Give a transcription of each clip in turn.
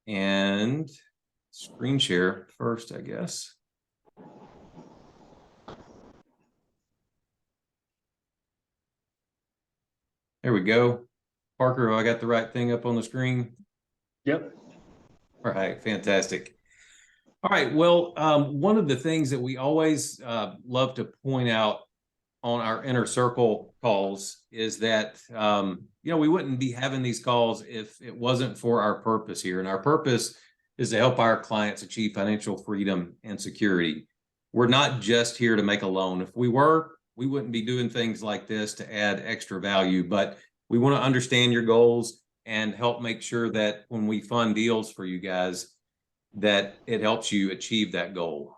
And screen share first, I guess. There we go. Parker, I got the right thing up on the screen? Yep. All right, fantastic. All right, well, one of the things that we always love to point out on our inner circle calls is that, we wouldn't be having these calls if it wasn't for our purpose here. And our purpose is to help our clients achieve financial freedom and security. We're not just here to make a loan. If we were, we wouldn't be doing things like this to add extra value, but we want to understand your goals and help make sure that when we fund deals for you guys, that it helps you achieve that goal.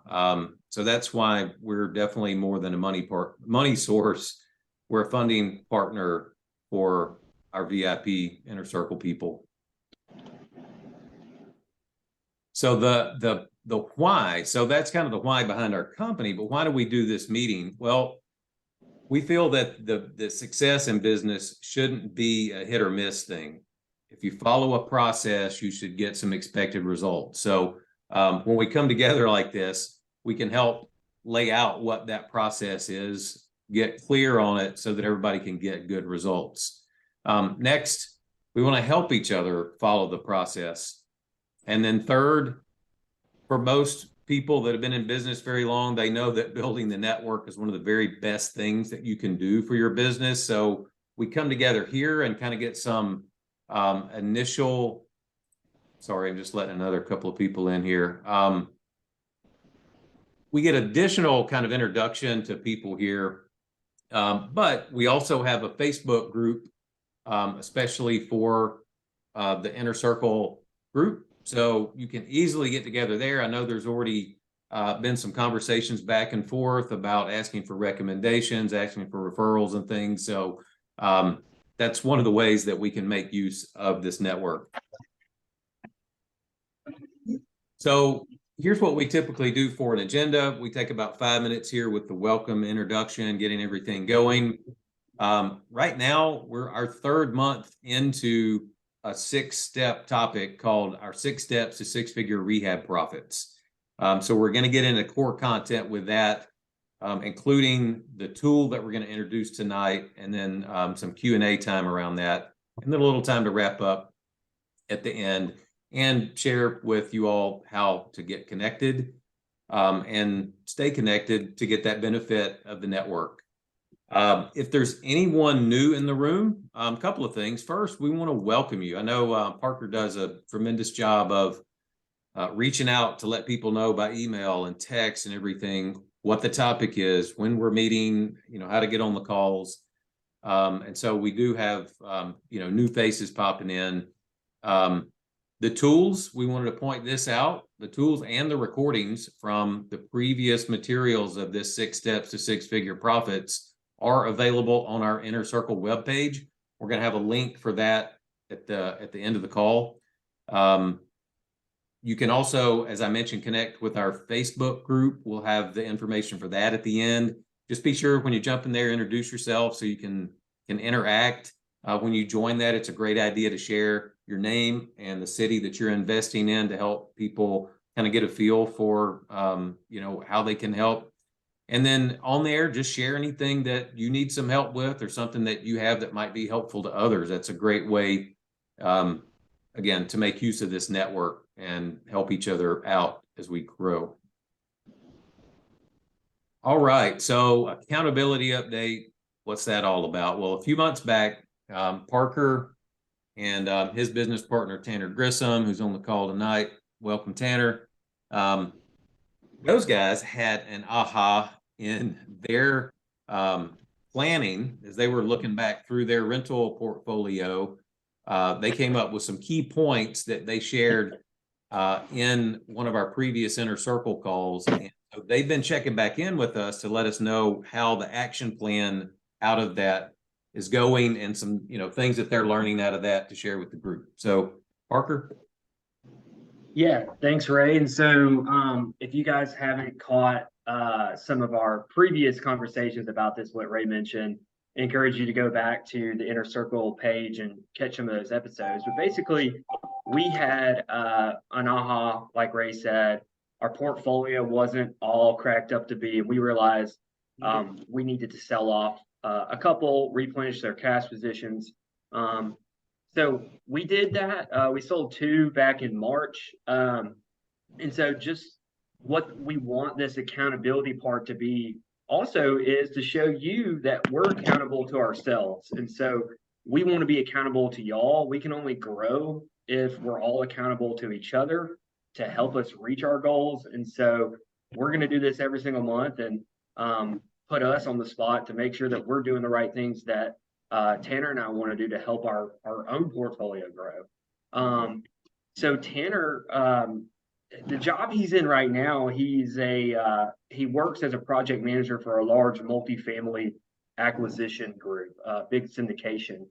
So that's why we're definitely more than a money source. We're a funding partner for our VIP Inner Circle people. So the why, so that's kind of the why behind our company, but why do we do this meeting? Well, we feel that the success in business shouldn't be a hit or miss thing. If you follow a process, you should get some expected results. So when we come together like this, we can help lay out what that process is, get clear on it so that everybody can get good results. Next, we want to help each other follow the process. And then third, for most people that have been in business very long, they know that building the network is one of the very best things that you can do for your business. So we come together here and kind of get some initial, sorry, I'm just letting another couple of people in here. We get additional kind of introduction to people here, but we also have a Facebook group, especially for the Inner Circle group. So you can easily get together there. I know there's already been some conversations back and forth about asking for recommendations, asking for referrals and things. So that's one of the ways that we can make use of this network. So here's what we typically do for an agenda. We take about 5 minutes here with the welcome introduction, getting everything going. Right now, we're our third month into a 6-step topic called our 6 steps to 6-figure rehab profits. So we're going to get into core content with that, including the tool that we're going to introduce tonight, and then some Q&A time around that, and then a little time to wrap up at the end and share with you all how to get connected and stay connected to get that benefit of the network. If there's anyone new in the room, a couple of things. First, we want to welcome you. I know Parker does a tremendous job of reaching out to let people know by email and text and everything what the topic is, when we're meeting, how to get on the calls. And so we do have, new faces popping in. The tools, we wanted to point this out, the tools and the recordings from the previous materials of this 6 steps to 6-figure profits are available on our Inner Circle webpage. We're going to have a link for that at the end of the call. You can also, as I mentioned, connect with our Facebook group. We'll have the information for that at the end. Just be sure when you jump in there, introduce yourself so you can interact. When you join that, it's a great idea to share your name and the city that you're investing in to help people kind of get a feel for, how they can help. And then on there, just share anything that you need some help with or something that you have that might be helpful to others. That's a great way, again, to make use of this network and help each other out as we grow. All right, so accountability update. What's that all about? Well, a few months back, Parker and his business partner, Tanner Grissom, who's on the call tonight. Welcome, Tanner. Those guys had an aha in their planning as they were looking back through their rental portfolio. They came up with some key points that they shared in one of our previous Inner Circle calls. And so they've been checking back in with us to let us know how the action plan out of that is going and some, things that they're learning out of that to share with the group. So, Parker? Yeah, thanks, Ray. And so if you guys haven't caught some of our previous conversations about this, what Ray mentioned, I encourage you to go back to the Inner Circle page and catch some of those episodes. But basically, we had an aha, like Ray said, our portfolio wasn't all cracked up to be, and we realized we needed to sell off a couple, replenish their cash positions. So we did that. We sold 2 back in March. And so just what we want this accountability part to be also is to show you that we're accountable to ourselves. And so we want to be accountable to y'all. We can only grow if we're all accountable to each other to help us reach our goals. And so we're going to do this every single month and put us on the spot to make sure that we're doing the right things that Tanner and I want to do to help our own portfolio grow. So Tanner, the job he's in right now, he works as a project manager for a large multifamily acquisition group, big syndication.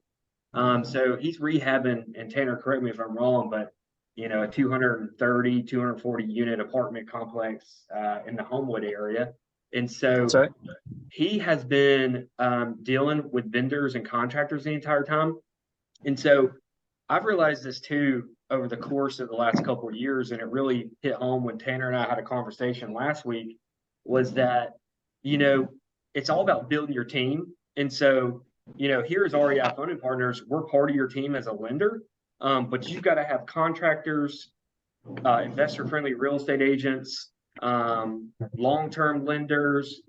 So he's rehabbing, and Tanner, correct me if I'm wrong, but a 230, 240 unit apartment complex in the Homewood area. And so he has been dealing with vendors and contractors the entire time. And so I've realized this too over the course of the last couple of years, and it really hit home when Tanner and I had a conversation last week, was that, it's all about building your team. And so, here as REI Funding Partners, we're part of your team as a lender, but you've got to have contractors, investor-friendly real estate agents, long-term lenders,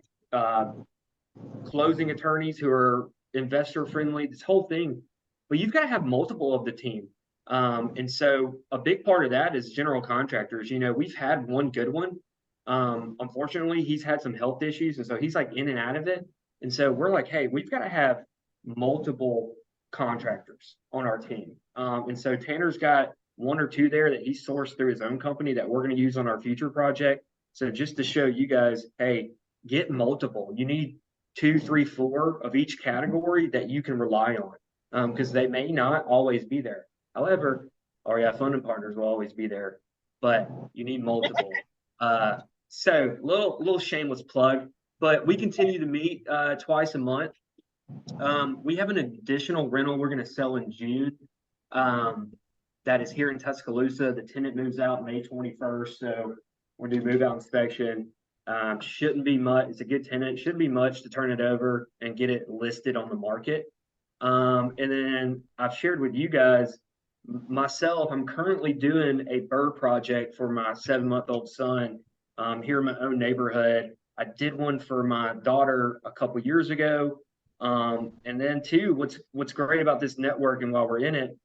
closing attorneys who are investor-friendly, this whole thing. But you've got to have multiple of the team. And so a big part of that is general contractors. We've had one good one. Unfortunately, he's had some health issues, and so he's like in and out of it. And so we're like, hey, we've got to have multiple contractors on our team. And so Tanner's got 1 or 2 there that he sourced through his own company that we're going to use on our future project. So just to show you guys, hey, get multiple. You need 2, 3, 4 of each category that you can rely on, because they may not always be there. However, REI Funding Partners will always be there, but you need multiple. So little shameless plug, but we continue to meet twice a month. We have an additional rental we're going to sell in June that is here in Tuscaloosa. The tenant moves out May 21st, so we're doing move out inspection. Shouldn't be much. It's a good tenant. Shouldn't be much to turn it over and get it listed on the market. And then I've shared with you guys, myself, I'm currently doing a bird project for my 7-month-old son here in my own neighborhood. I did one for my daughter a couple years ago. And then too, what's great about this network, and while we're in it,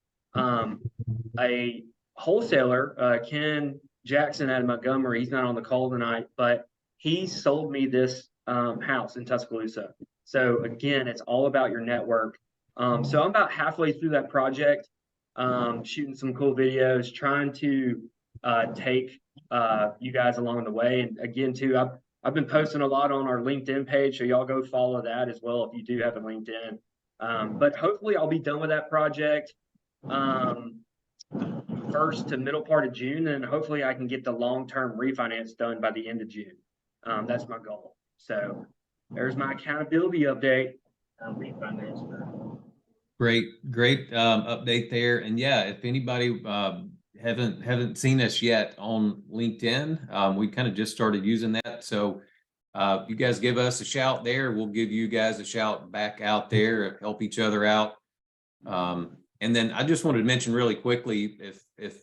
a wholesaler, Ken Jackson out of Montgomery, he's not on the call tonight, but he sold me this house in Tuscaloosa. So again, it's all about your network. So I'm about halfway through that project, shooting some cool videos, trying to take you guys along the way. And again, too, I've been posting a lot on our LinkedIn page, so y'all go follow that as well if you do have a LinkedIn. But hopefully I'll be done with that project first to middle part of June, and hopefully I can get the long-term refinance done by the end of June. That's my goal. So there's my accountability update. Refinance. Great update there. And yeah, if anybody haven't seen us yet on LinkedIn, we kind of just started using that. So you guys give us a shout there. We'll give you guys a shout back out there, help each other out. And then I just wanted to mention really quickly, if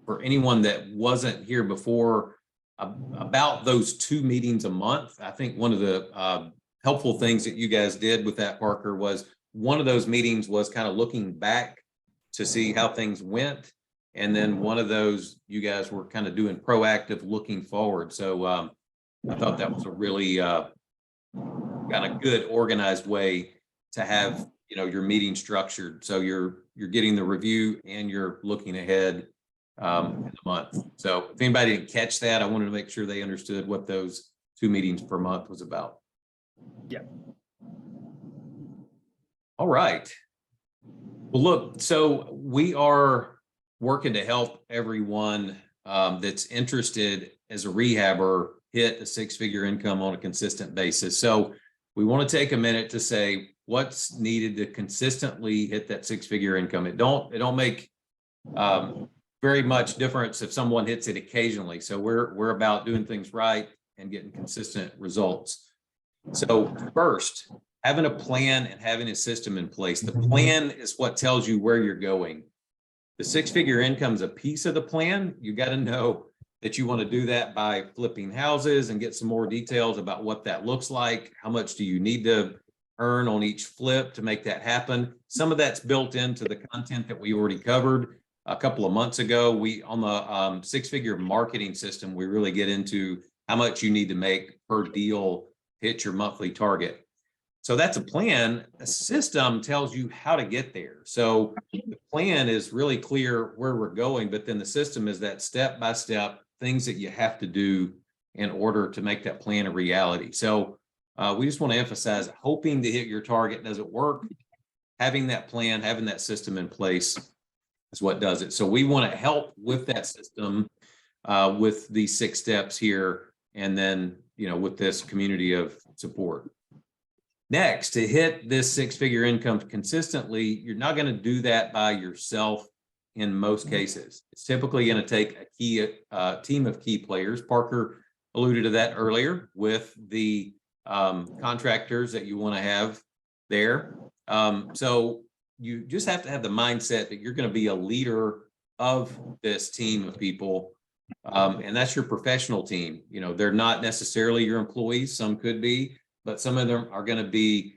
for anyone that wasn't here before, about those 2 meetings a month, I think one of the helpful things that you guys did with that, Parker, was one of those meetings was kind of looking back to see how things went. And then one of those, you guys were kind of doing proactive looking forward. So I thought that was a really kind of good organized way to have, your meeting structured. So you're getting the review and you're looking ahead in the month. So if anybody didn't catch that, I wanted to make sure they understood what those 2 meetings per month was about. Yeah. All right. Well, look, so we are working to help everyone that's interested as a rehabber hit a 6-figure income on a consistent basis. So we want to take a minute to say what's needed to consistently hit that 6-figure income. It don't make very much difference if someone hits it occasionally. So we're about doing things right and getting consistent results. So first, having a plan and having a system in place. The plan is what tells you where you're going. The six-figure income is a piece of the plan. You got to know that you want to do that by flipping houses and get some more details about what that looks like. How much do you need to earn on each flip to make that happen? Some of that's built into the content that we already covered a couple of months ago. We on the six-figure marketing system, we really get into how much you need to make per deal to hit your monthly target. So that's a plan. A system tells you how to get there. So the plan is really clear where we're going, but then the system is that step-by-step things that you have to do in order to make that plan a reality. So we just want to emphasize hoping to hit your target doesn't work. Having that plan, having that system in place is what does it. So we want to help with that system with these 6 steps here, and then, you know, with this community of support. Next, to hit this 6-figure income consistently, you're not going to do that by yourself in most cases. It's typically going to take a key team of key players. Parker alluded to that earlier with the contractors that you want to have there. So you just have to have the mindset that you're going to be a leader of this team of people. And that's your professional team. You know, they're not necessarily your employees. Some could be, but some of them are going to be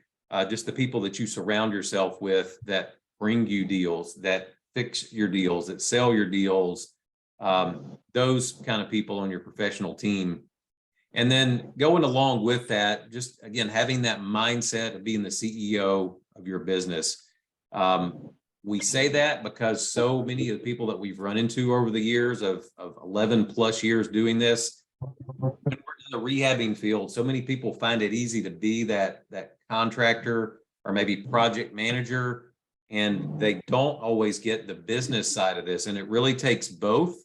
just the people that you surround yourself with that bring you deals, that fix your deals, that sell your deals, those kind of people on your professional team. And then going along with that, just again, having that mindset of being the CEO of your business. We say that because so many of the people that we've run into over the years of 11 plus years doing this, we're in the rehabbing field. So many people find it easy to be that contractor or maybe project manager, and they don't always get the business side of this. And it really takes both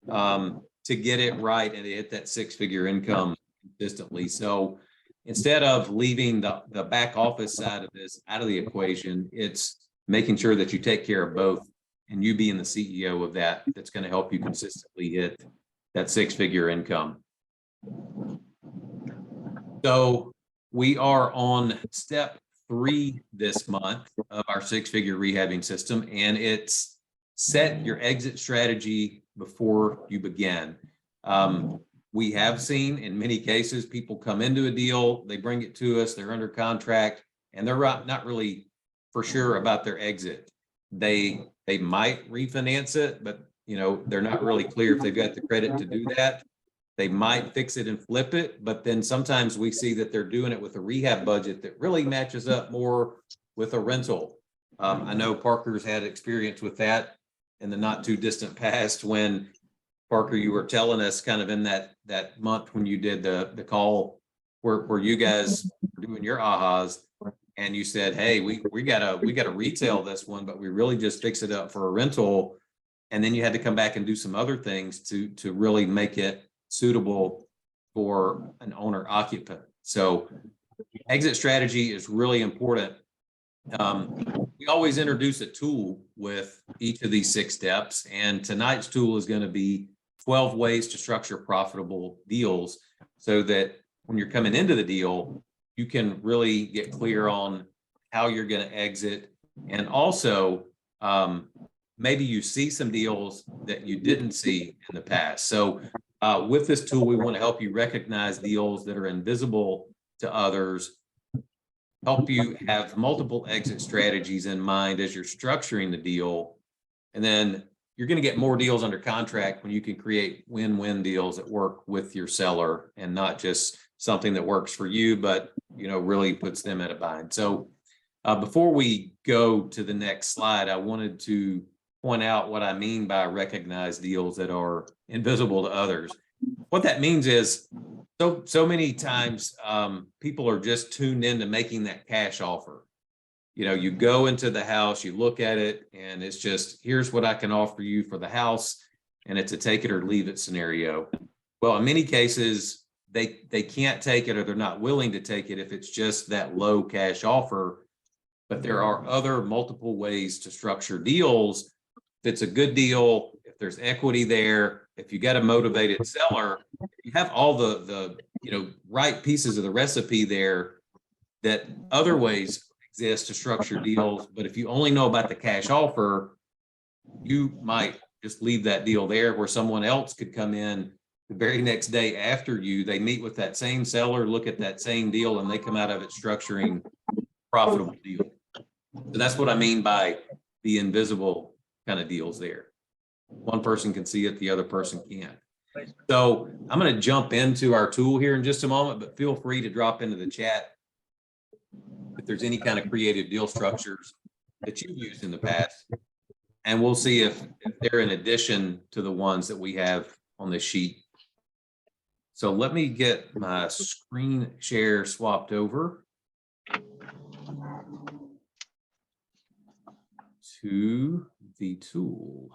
to get it right and to hit that 6-figure income consistently. So instead of leaving the back office side of this out of the equation, it's making sure that you take care of both, and you being the CEO of that's going to help you consistently hit that 6-figure income. So we are on step 3 this month of our 6-figure rehabbing system, and it's set your exit strategy before you begin. We have seen in many cases, people come into a deal, they bring it to us, they're under contract, and they're not really for sure about their exit. They might refinance it, but you know, they're not really clear if they've got the credit to do that. They might fix it and flip it, but then sometimes we see that they're doing it with a rehab budget that really matches up more with a rental. I know Parker's had experience with that in the not too distant past when, Parker, you were telling us kind of in that month when you did the call where you guys were doing your ahas, and you said, hey, we gotta retail this one, but we really just fix it up for a rental. And then you had to come back and do some other things to really make it suitable for an owner occupant. So exit strategy is really important. We always introduce a tool with each of these 6 steps, and tonight's tool is going to be 12 ways to structure profitable deals, so that when you're coming into the deal, you can really get clear on how you're going to exit. And also, maybe you see some deals that you didn't see in the past. So with this tool, we want to help you recognize deals that are invisible to others, help you have multiple exit strategies in mind as you're structuring the deal. And then you're going to get more deals under contract when you can create win-win deals that work with your seller, and not just something that works for you, but you know, really puts them at a bind. So before we go to the next slide, I wanted to point out what I mean by recognize deals that are invisible to others. What that means is so many times people are just tuned into making that cash offer. You know, you go into the house, you look at it, and it's just, here's what I can offer you for the house, and it's a take it or leave it scenario. Well, in many cases, they can't take it, or they're not willing to take it if it's just that low cash offer. But there are other multiple ways to structure deals. If it's a good deal, if if there's equity there, if you got a motivated seller, you have all the right pieces of the recipe there that other ways exist to structure deals. But if you only know about the cash offer, you might just leave that deal there where someone else could come in the very next day after you. They meet with that same seller, look at that same deal, and they come out of it structuring a profitable deal. So that's what I mean by the invisible kind of deals there. One person can see it, the other person can't. So I'm going to jump into our tool here in just a moment, but feel free to drop into the chat if there's any kind of creative deal structures that you've used in the past. And we'll see if they're in addition to the ones that we have on this sheet. So let me get my screen share swapped over to the tool.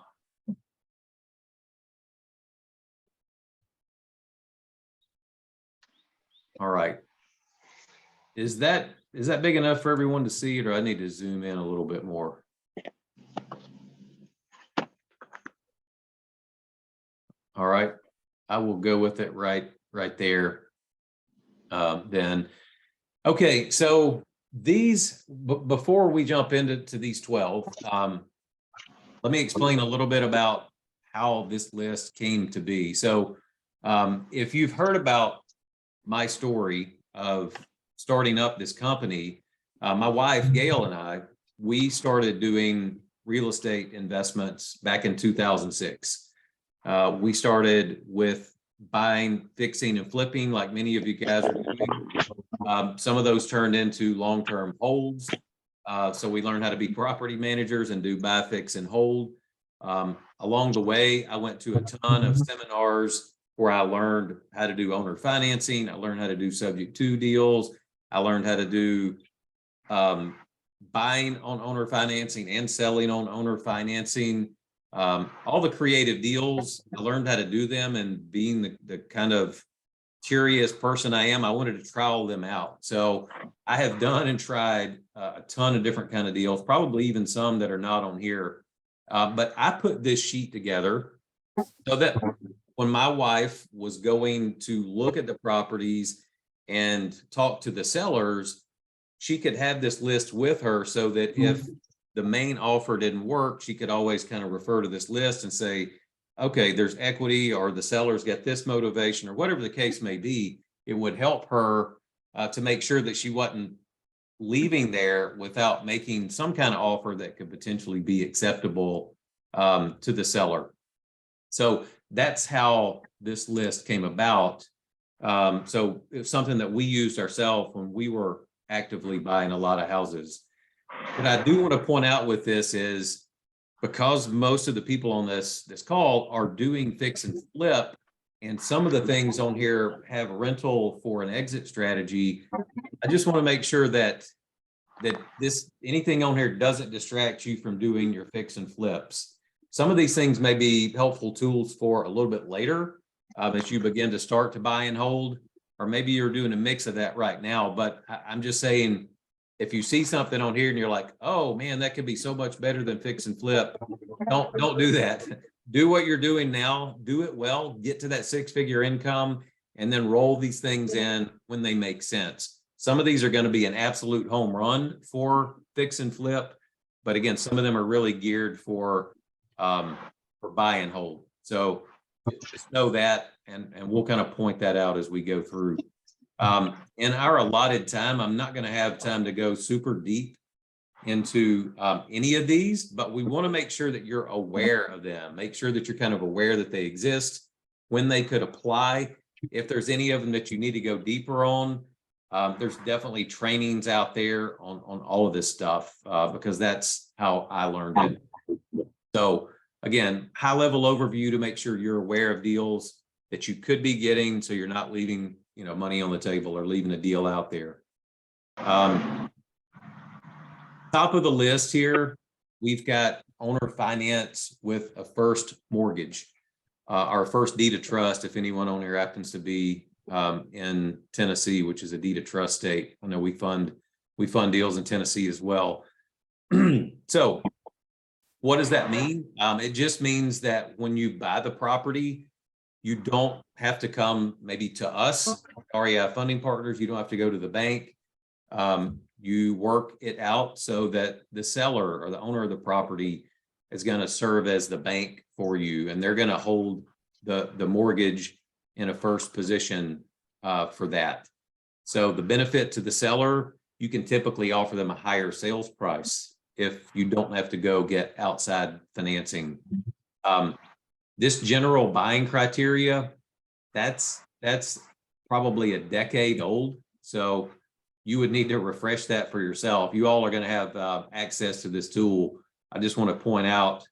All right. Is that big enough for everyone to see it, or I need to zoom in a little bit more? All right. I will go with it right there. Then, okay. So these, before we jump into these 12, let me explain a little bit about how this list came to be. So if you've heard about my story of starting up this company, my wife, Gail, and I, we started doing real estate investments back in 2006. We started with buying, fixing, and flipping like many of you guys are doing. Some of those turned into long-term holds. So we learned how to be property managers and do buy, fix, and hold. Along the way, I went to a ton of seminars where I learned how to do owner financing. I learned how to do subject to deals. I learned how to do buying on owner financing and selling on owner financing. All the creative deals, I learned how to do them, and being the kind of curious person I am, I wanted to try all them out. So I have done and tried a ton of different kind of deals, probably even some that are not on here. But I put this sheet together so that when my wife was going to look at the properties and talk to the sellers, she could have this list with her so that if the main offer didn't work, she could always kind of refer to this list and say, okay, there's equity, or the sellers get this motivation, or whatever the case may be. It would help her to make sure that she wasn't leaving there without making some kind of offer that could potentially be acceptable to the seller. So that's how this list came about. So it's something that we used ourselves when we were actively buying a lot of houses. What I do want to point out with this is, because most of the people on this call are doing fix and flip, and some of the things on here have rental for an exit strategy, I just want to make sure that anything on here doesn't distract you from doing your fix and flips. Some of these things may be helpful tools for a little bit later as you begin to start to buy and hold, or maybe you're doing a mix of that right now. But I'm just saying, if you see something on here and you're like, oh man, that could be so much better than fix and flip, don't do that. Do what you're doing now, do it well, get to that six-figure income, and then roll these things in when they make sense. Some of these are going to be an absolute home run for fix and flip, but again, some of them are really geared for buy and hold. So just know that, and we'll kind of point that out as we go through. In our allotted time, I'm not going to have time to go super deep into any of these, but we want to make sure that you're aware of them. Make sure that you're kind of aware that they exist, when they could apply. If there's any of them that you need to go deeper on, there's definitely trainings out there on all of this stuff, because that's how I learned it. So again, high level overview to make sure you're aware of deals that you could be getting, so you're not leaving money on the table or leaving a deal out there. Top of the list here, we've got owner finance with a first mortgage, our first deed of trust, if anyone on here happens to be in Tennessee, which is a deed of trust state. I know we fund deals in Tennessee as well. So What does that mean? It just means that when you buy the property, you don't have to come maybe to us, REI funding partners. You don't have to go to the bank. You work it out so that the seller or the owner of the property is going to serve as the bank for you, and they're going to hold the mortgage in a first position for that. So the benefit to the seller, you can typically offer them a higher sales price if you don't have to go get outside financing. This general buying criteria, that's probably a decade old. So you would need to refresh that for yourself. You all are going to have access to this tool. I just want to point out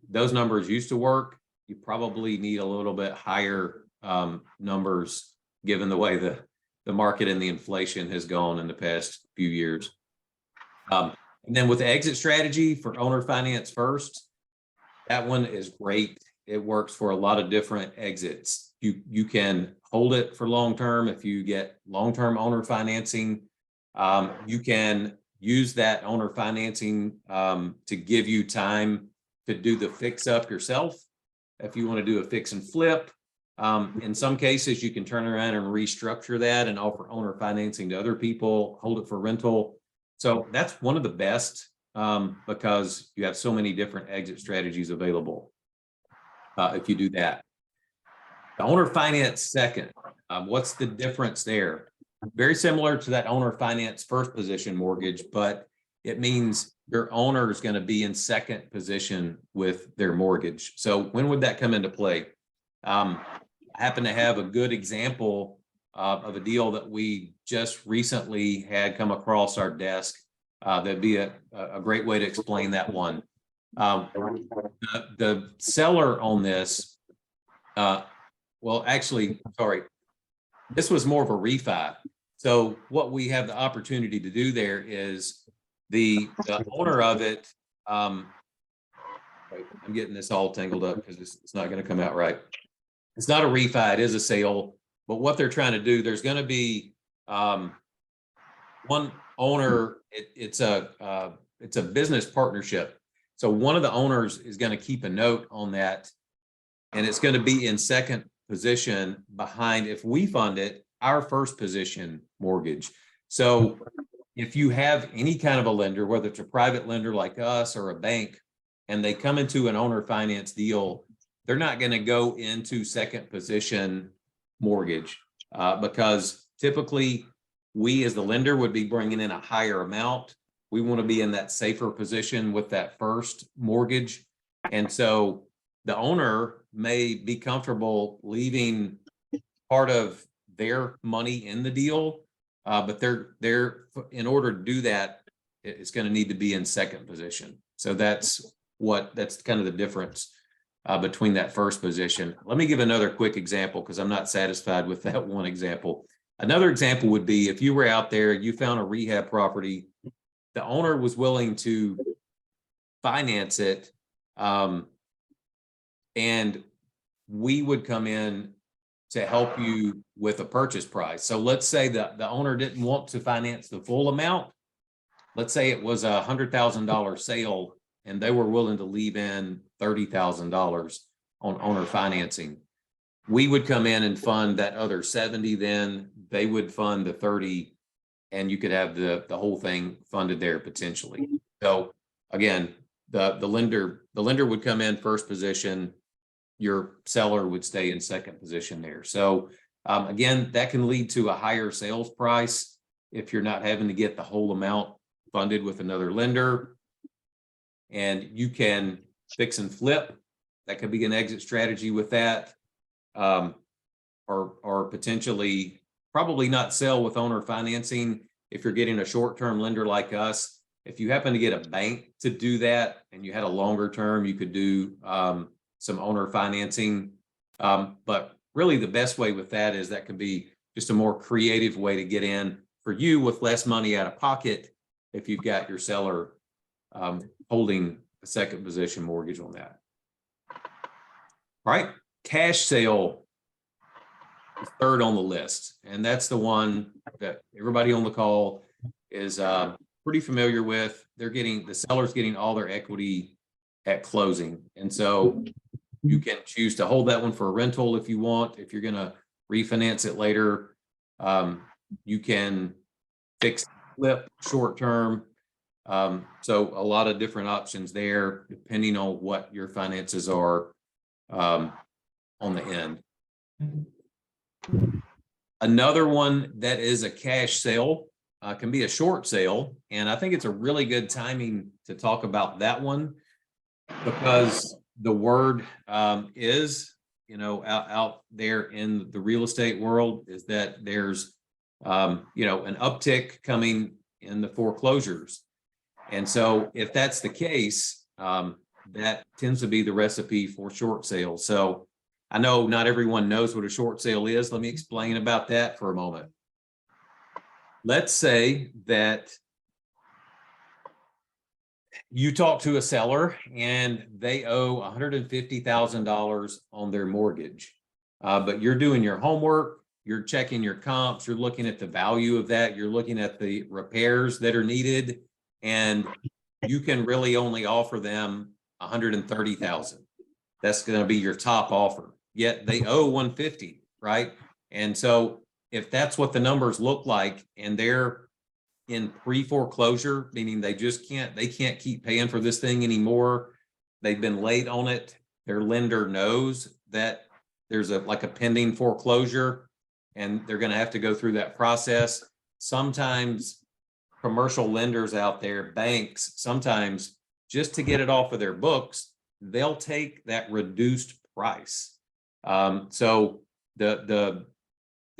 those numbers used to work. You probably need a little bit higher numbers given the way the market and the inflation has gone in the past few years. And then with the exit strategy for owner finance first, that one is great. It works for a lot of different exits. You can hold it for long-term. If you get long-term owner financing, you can use that owner financing to give you time to do the fix up yourself. If you want to do a fix and flip, in some cases, you can turn around and restructure that and offer owner financing to other people, hold it for rental. So that's one of the best because you have so many different exit strategies available if you do that. The owner finance second, what's the difference there? Very similar to that owner finance first position mortgage, but it means your owner is going to be in second position with their mortgage. So when would that come into play? I happen to have a good example of a deal that we just recently had come across our desk. That'd be a great way to explain that one. The seller on this, well, actually, sorry, this was more of a refi. So what we have the opportunity to do there is the owner of it, wait, I'm getting this all tangled up because it's not going to come out right. It's not a refi, it is a sale. But what they're trying to do, there's going to be one owner. It's a business partnership. So one of the owners is going to keep a note on that, and it's going to be in second position behind, if we fund it, our first position mortgage. So if you have any kind of a lender, whether it's a private lender like us or a bank, and they come into an owner finance deal, they're not going to go into second position mortgage because typically we as the lender would be bringing in a higher amount. We want to be in that safer position with that first mortgage. And so the owner may be comfortable leaving part of their money in the deal, but they're in order to do that, it's going to need to be in second position. So that's kind of the difference between that first position. Let me give another quick example because I'm not satisfied with that one example. Another example would be if you were out there, you found a rehab property, the owner was willing to finance it, and we would come in to help you with a purchase price. So let's say that the owner didn't want to finance the full amount. Let's say it was $100,000 sale and they were willing to leave in $30,000 on owner financing. We would come in and fund that other 70, then they would fund the 30, and you could have the whole thing funded there potentially. So again, the lender would come in first position, your seller would stay in second position there. So again, that can lead to a higher sales price if you're not having to get the whole amount funded with another lender. And you can fix and flip. That could be an exit strategy with that. Or potentially probably not sell with owner financing if you're getting a short-term lender like us. If you happen to get a bank to do that and you had a longer term, you could do some owner financing. But really the best way with that is that could be just a more creative way to get in for you with less money out of pocket if you've got your seller holding a second position mortgage on that. All right, cash sale is third on the list, and that's the one that everybody on the call is pretty familiar with. The seller's getting all their equity at closing. And so you can choose to hold that one for a rental if you want. If you're going to refinance it later, you can fix, flip, short term. So a lot of different options there, depending on what your finances are on the end. Another one that is a cash sale can be a short sale. And I think it's a really good timing to talk about that one, because the word is, out there in the real estate world is that there's, an uptick coming in the foreclosures. And so if that's the case, that tends to be the recipe for short sales. So I know not everyone knows what a short sale is. Let me explain about that for a moment. Let's say that you talk to a seller and they owe $150,000 on their mortgage, but you're doing your homework, you're checking your comps, you're looking at the value of that, you're looking at the repairs that are needed, and you can really only offer them $130,000. That's going to be your top offer. Yet they owe $150,000, right? And so if that's what the numbers look like, and they're in pre-foreclosure, meaning they can't keep paying for this thing anymore, they've been late on it, their lender knows that there's a pending foreclosure, and they're going to have to go through that process. Sometimes commercial lenders out there, banks, sometimes just to get it off of their books, they'll take that reduced price. So the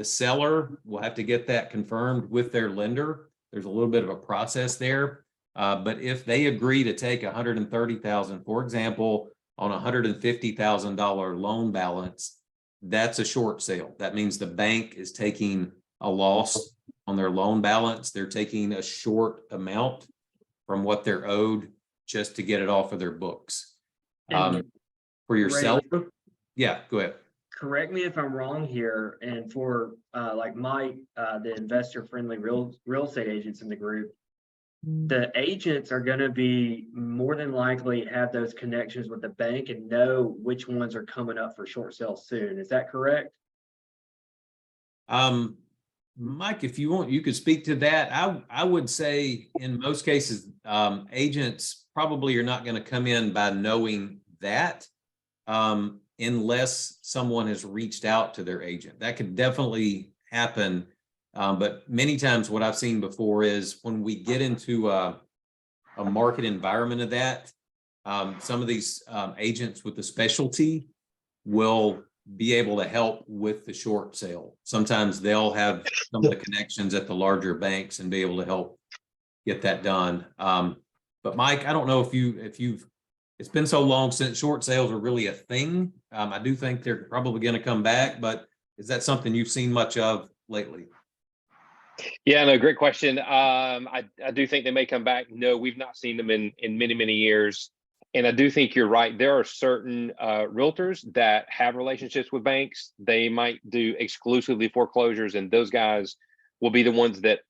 seller will have to get that confirmed with their lender. There's a little bit of a process there. But if they agree to take $130,000, for example, on a $150,000 loan balance, that's a short sale. That means the bank is taking a loss on their loan balance. They're taking a short amount from what they're owed just to get it off of their books. For your seller, yeah, go ahead. Correct me if I'm wrong here, and for like Mike, the investor-friendly real estate agents in the group, the agents are going to be more than likely have those connections with the bank and know which ones are coming up for short sale soon. Is that correct? Mike, if you want, you could speak to that. I would say in most cases, agents probably are not going to come in by knowing that, unless someone has reached out to their agent. That could definitely happen. But many times what I've seen before is when we get into a market environment of that, some of these agents with the specialty will be able to help with the short sale. Sometimes they'll have some of the connections at the larger banks and be able to help get that done. But Mike, I don't know if you've, it's been so long since short sales are really a thing. I do think they're probably going to come back, but is that something you've seen much of lately? Yeah, no, great question. I do think they may come back. No, we've not seen them in many, many years. And I do think you're right. There are certain realtors that have relationships with banks. They might do exclusively foreclosures, and those guys will be the ones that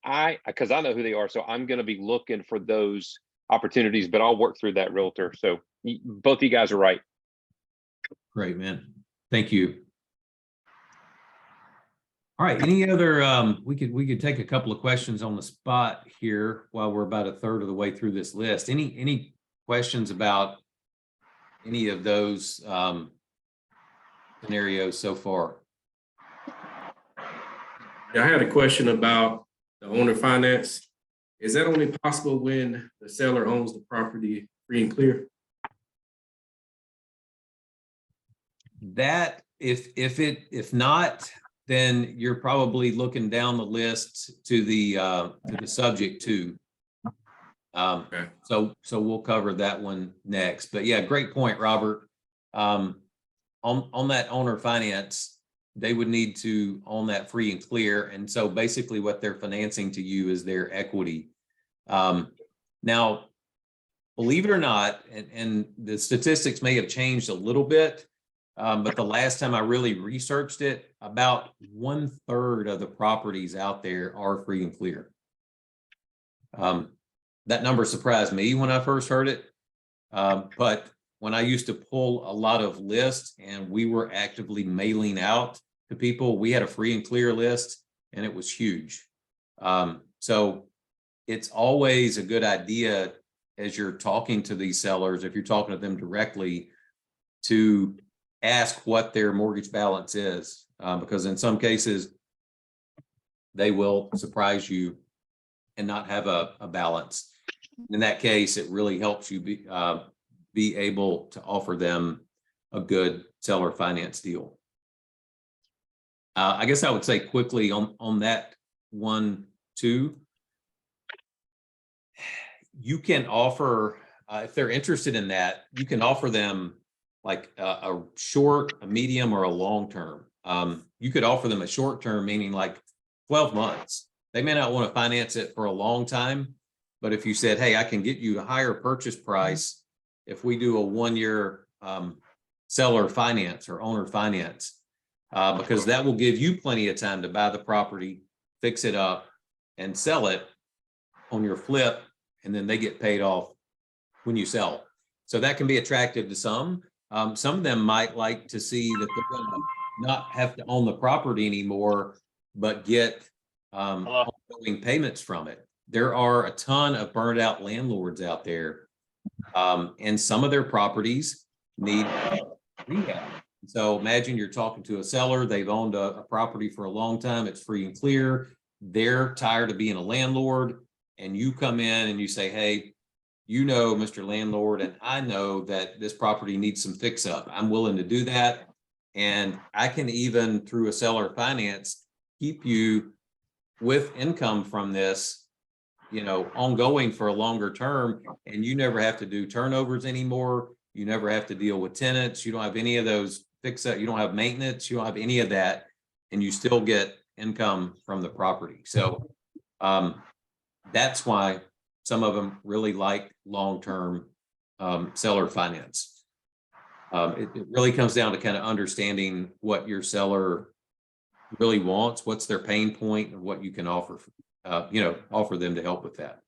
because I know who they are. So I'm going to be looking for those opportunities, but I'll work through that realtor. So both of you guys are right. Great, man. Thank you. All right. Any other, we could take a couple of questions on the spot here while we're about a third of the way through this list. Any questions about any of those scenarios so far? Yeah, I had a question about the owner finance. Is that only possible when the seller owns the property free and clear? That if not, then you're probably looking down the list to the subject to. Okay. So we'll cover that one next. But yeah, great point, Robert. On that owner finance, they would need to own that free and clear. And so basically what they're financing to you is their equity. Now, believe it or not, and the statistics may have changed a little bit, but the last time I really researched it, about 1/3 of the properties out there are free and clear. That number surprised me when I first heard it, but when I used to pull a lot of lists and we were actively mailing out to people, we had a free and clear list and it was huge. So it's always a good idea as you're talking to these sellers, if you're talking to them directly, to ask what their mortgage balance is, because in some cases they will surprise you and not have a balance. In that case, it really helps you be able to offer them a good seller finance deal. I guess I would say quickly on that one too, you can offer, if they're interested in that, you can offer them like a short, a medium, or a long term. You could offer them a short term, meaning like 12 months. They may not want to finance it for a long time, but if you said, hey, I can get you a higher purchase price if we do a 1-year seller finance or owner finance, because that will give you plenty of time to buy the property, fix it up, and sell it on your flip, and then they get paid off when you sell. So that can be attractive to some. Some of them might like to see that they're going to not have to own the property anymore, but get ongoing payments from it. There are a ton of burned out landlords out there, and some of their properties need rehab. So imagine you're talking to a seller, they've owned a property for a long time, it's free and clear, they're tired of being a landlord, and you come in and you say, hey, you know, Mr. Landlord, and I know that this property needs some fix up. I'm willing to do that. And I can even, through a seller finance, keep you with income from this, you know, ongoing for a longer term. And you never have to do turnovers anymore. You never have to deal with tenants. You don't have any of those fix up. You don't have maintenance. You don't have any of that. And you still get income from the property. So that's why some of them really like long-term seller finance. It really comes down to kind of understanding what your seller really wants, what's their pain point, and what you can offer, offer them to help with that.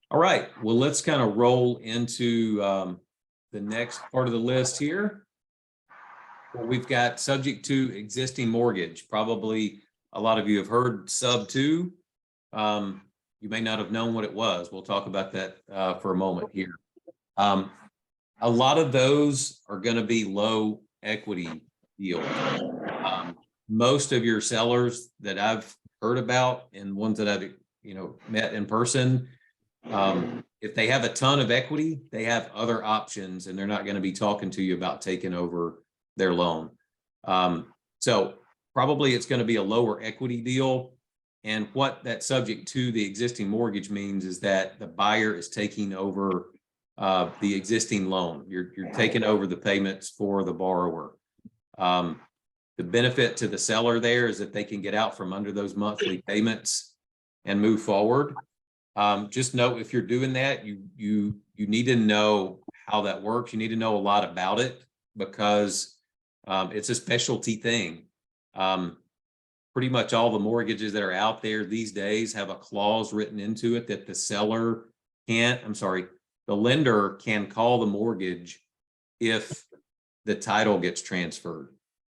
All right, well, let's kind of roll into the next part of the list here. We've got subject to existing mortgage. Probably a lot of you have heard sub 2. You may not have known what it was. We'll talk about that for a moment here. A lot of those are going to be low equity deals. Most of your sellers that I've heard about and ones that I've met in person, if they have a ton of equity, they have other options, and they're not going to be talking to you about taking over their loan. So probably it's going to be a lower equity deal. And what that subject to the existing mortgage means is that the buyer is taking over the existing loan. You're taking over the payments for the borrower. The benefit to the seller there is that they can get out from under those monthly payments and move forward. Just note, if you're doing that, you need to know how that works. You need to know a lot about it, because it's a specialty thing. Pretty much all the mortgages that are out there these days have a clause written into it that the lender can call the mortgage if the title gets transferred.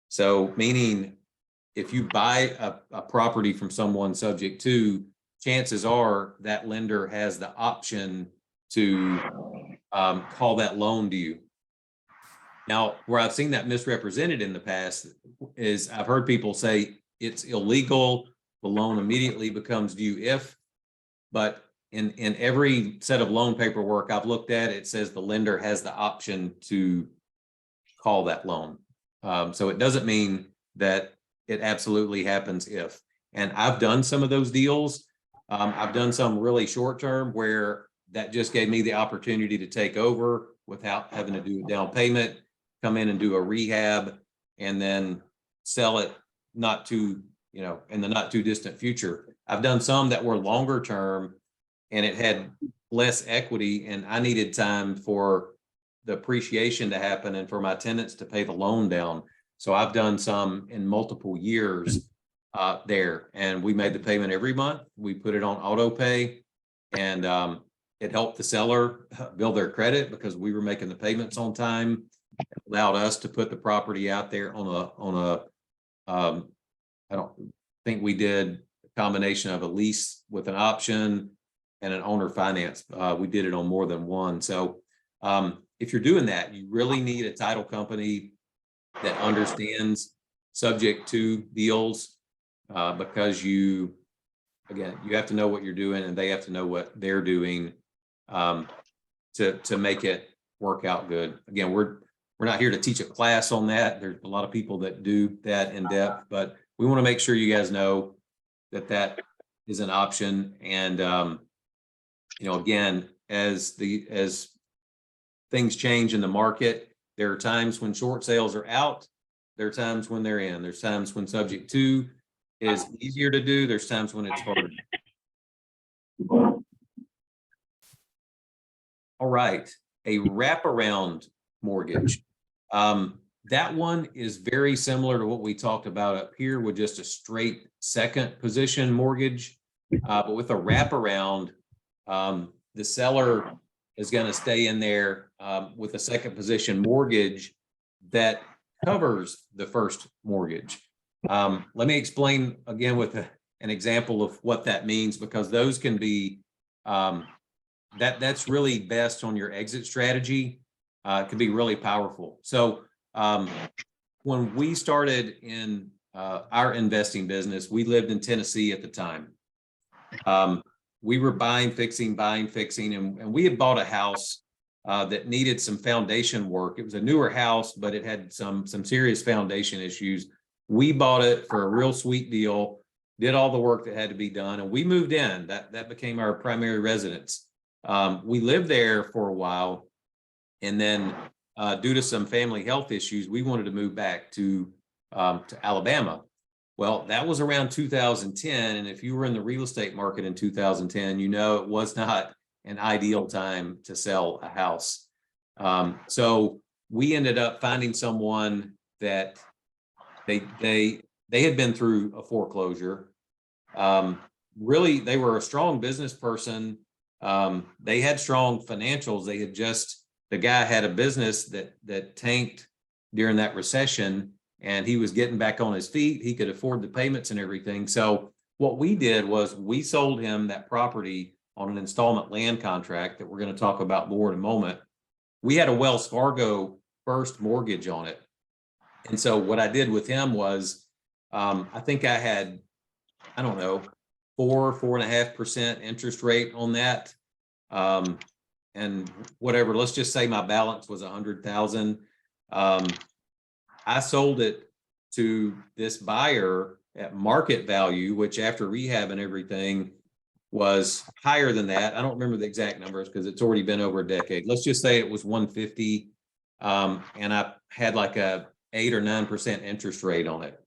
So meaning if you buy a property from someone subject to, chances are that lender has the option to call that loan to you. Now, where I've seen that misrepresented in the past is I've heard people say it's illegal, the loan immediately becomes due if, but in every set of loan paperwork I've looked at, it says the lender has the option to call that loan. So it doesn't mean that it absolutely happens if. And I've done some of those deals. I've done some really short term where that just gave me the opportunity to take over without having to do a down payment, come in and do a rehab, and then sell it in the not too distant future. I've done some that were longer term and it had less equity, and I needed time for the appreciation to happen and for my tenants to pay the loan down. So I've done some in multiple years there, and we made the payment every month. We put it on auto pay, and it helped the seller build their credit because we were making the payments on time. It allowed us to put the property out there on a I don't think we did a combination of a lease with an option and an owner finance. We did it on more than one. So if you're doing that, you really need a title company that understands subject to deals, because you have to know what you're doing and they have to know what they're doing, to make it work out good. Again, we're not here to teach a class on that. There's a lot of people that do that in depth, but we want to make sure you guys know that that is an option. And again, as things change in the market, there are times when short sales are out. There are times when they're in. There's times when subject to is easier to do. There's times when it's harder. All right, a wraparound mortgage. That one is very similar to what we talked about up here with just a straight second position mortgage. But with a wraparound, the seller is going to stay in there with a second position mortgage that covers the first mortgage. Let me explain again with an example of what that means, because those can be, that's really best on your exit strategy. It can be really powerful. So when we started in our investing business, we lived in Tennessee at the time. We were buying, fixing, and we had bought a house that needed some foundation work. It was a newer house, but it had some serious foundation issues. We bought it for a real sweet deal, did all the work that had to be done, and we moved in. That became our primary residence. We lived there for a while, and then due to some family health issues, we wanted to move back to Alabama. Well, that was around 2010, and if you were in the real estate market in 2010, it was not an ideal time to sell a house. So we ended up finding someone that they had been through a foreclosure. Really, they were a strong business person. They had strong financials. The guy had a business that tanked during that recession, and he was getting back on his feet. He could afford the payments and everything. So what we did was we sold him that property on an installment land contract that we're going to talk about more in a moment. We had a Wells Fargo first mortgage on it. And so what I did with him was, I think I had, 4.5% interest rate on that. And whatever, let's just say my balance was 100,000. I sold it to this buyer at market value, which after rehab and everything was higher than that. I don't remember the exact numbers because it's already been over a decade. Let's just say it was 150. And I had like a 8 or 9% interest rate on it.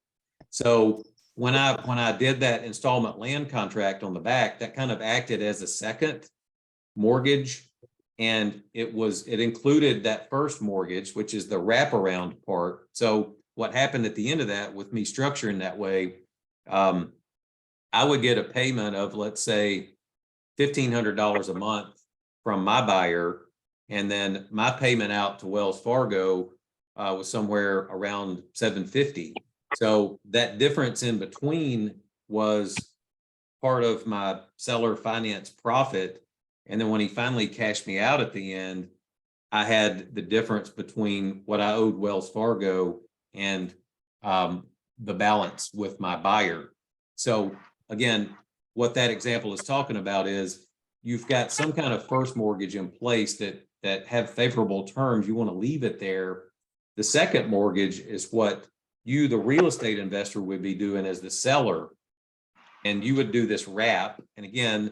So when I did that installment land contract on the back, that kind of acted as a second mortgage. And it included that first mortgage, which is the wraparound part. So what happened at the end of that with me structuring that way, I would get a payment of, let's say, $1,500 a month from my buyer. And then my payment out to Wells Fargo was somewhere around $750. So that difference in between was part of my seller finance profit. And then when he finally cashed me out at the end, I had the difference between what I owed Wells Fargo and the balance with my buyer. So again, what that example is talking about is you've got some kind of first mortgage in place that have favorable terms. You want to leave it there. The second mortgage is what you, the real estate investor, would be doing as the seller. And you would do this wrap. And again,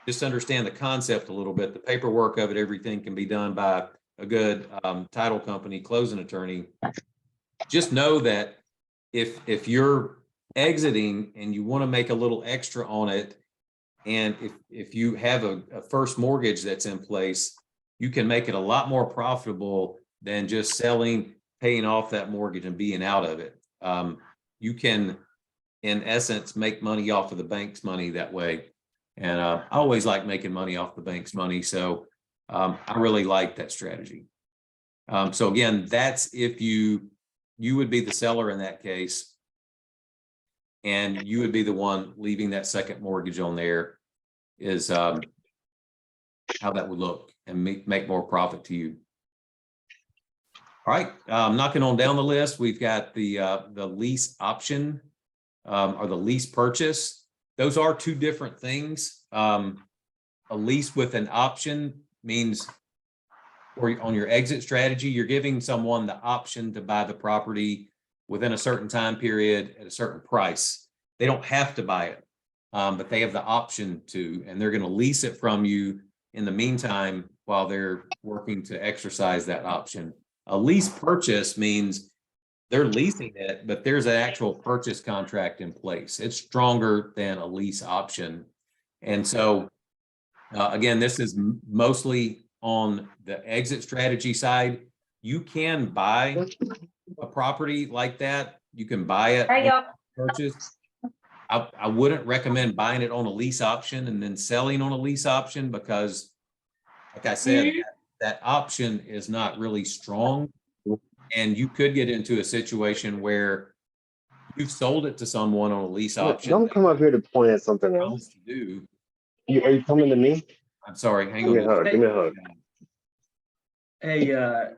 just understand the concept a little bit. The paperwork of it, everything can be done by a good title company, closing attorney. Just know that if you're exiting and you want to make a little extra on it, and if you have a first mortgage that's in place, you can make it a lot more profitable than just selling, paying off that mortgage and being out of it. You can, in essence, make money off of the bank's money that way. And I always like making money off the bank's money. So I really like that strategy. So again, that's if you would be the seller in that case. And you would be the one leaving that second mortgage on there is how that would look and make more profit to you. All right, knocking on down the list, we've got the lease option or the lease purchase. Those are two different things. A lease with an option means, or on your exit strategy, you're giving someone the option to buy the property within a certain time period at a certain price. They don't have to buy it, but they have the option to, and they're going to lease it from you in the meantime while they're working to exercise that option. A lease purchase means they're leasing it, but there's an actual purchase contract in place. It's stronger than a lease option. And so, again, this is mostly on the exit strategy side. You can buy a property like that. You can buy it purchase. I wouldn't recommend buying it on a lease option and then selling on a lease option because, like I said, that option is not really strong. And you could get into a situation where you've sold it to someone on a lease option. Don't come up here to point at something else. Do. Are you coming to me? I'm sorry. Hang Give me a on. hug. Give me a hug. Hey, I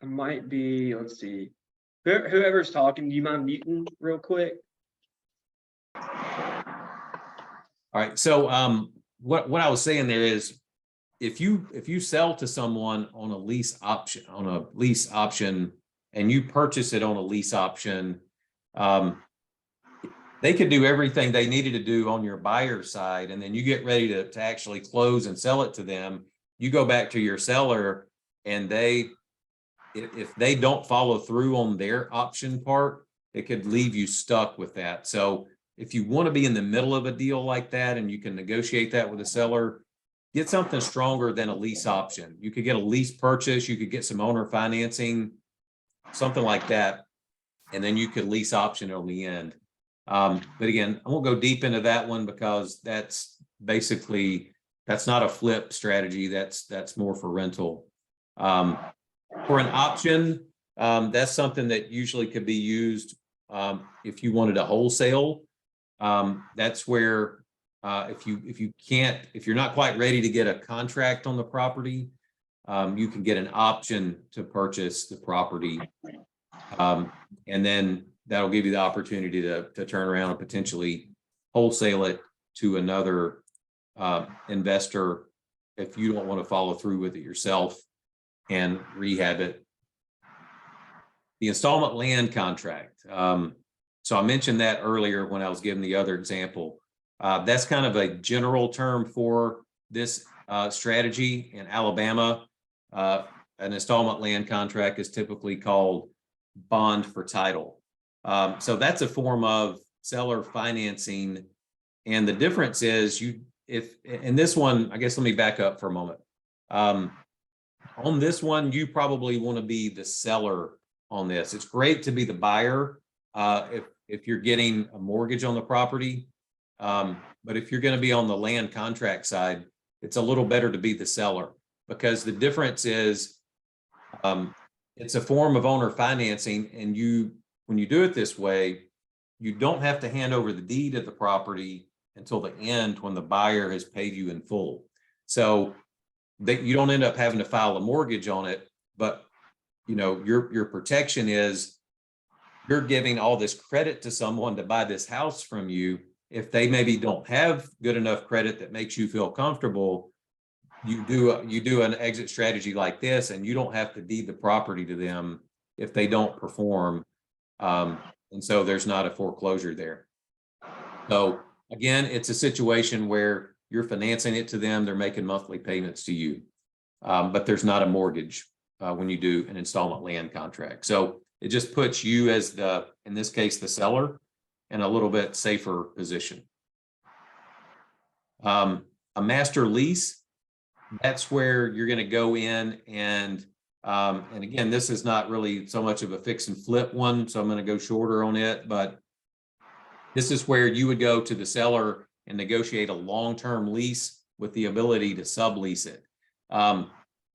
might be, let's see. Whoever's talking, do you mind muting real quick? All right. So what I was saying there is if you sell to someone on a lease option and you purchase it on a lease option, they could do everything they needed to do on your buyer side, and then you get ready to actually close and sell it to them. You go back to your seller, and if they don't follow through on their option part, it could leave you stuck with that. So if you want to be in the middle of a deal like that and you can negotiate that with a seller, get something stronger than a lease option. You could get a lease purchase, you could get some owner financing, something like that, and then you could lease option on the end. But again, I won't go deep into that one because that's not a flip strategy. That's more for rental. For an option, that's something that usually could be used if you wanted a wholesale. That's where if you're not quite ready to get a contract on the property, you can get an option to purchase the property. And then that'll give you the opportunity to turn around and potentially wholesale it to another investor if you don't want to follow through with it yourself and rehab it. The installment land contract. So I mentioned that earlier when I was giving the other example. That's kind of a general term for this strategy. In Alabama, an installment land contract is typically called bond for title. So that's a form of seller financing. And the difference is in this one, I guess let me back up for a moment. On this one, you probably want to be the seller on this. It's great to be the buyer if you're getting a mortgage on the property. But if you're going to be on the land contract side, it's a little better to be the seller because the difference is it's a form of owner financing. And when you do it this way, you don't have to hand over the deed of the property until the end when the buyer has paid you in full. So that you don't end up having to file a mortgage on it, but your protection is you're giving all this credit to someone to buy this house from you. If they maybe don't have good enough credit that makes you feel comfortable, you do an exit strategy like this, and you don't have to deed the property to them if they don't perform. And so there's not a foreclosure there. So again, it's a situation where you're financing it to them, they're making monthly payments to you, but there's not a mortgage when you do an installment land contract. So it just puts you as in this case, the seller in a little bit safer position. A master lease, that's where you're going to go in and again, this is not really so much of a fix and flip one, so I'm going to go shorter on it, but this is where you would go to the seller and negotiate a long-term lease with the ability to sublease it.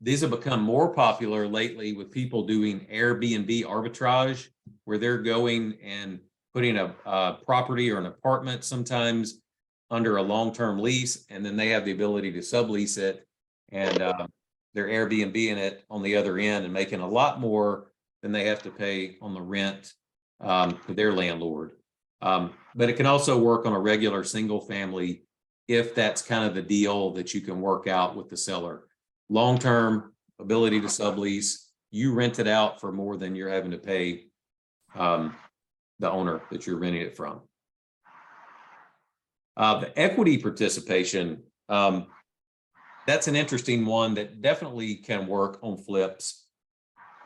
These have become more popular lately with people doing Airbnb arbitrage, where they're going and putting a property or an apartment sometimes under a long-term lease, and then they have the ability to sublease it, and they're Airbnb-ing it on the other end and making a lot more than they have to pay on the rent to their landlord. But it can also work on a regular single family if that's kind of the deal that you can work out with the seller. Long-term ability to sublease, you rent it out for more than you're having to pay the owner that you're renting it from. The equity participation, that's an interesting one that definitely can work on flips.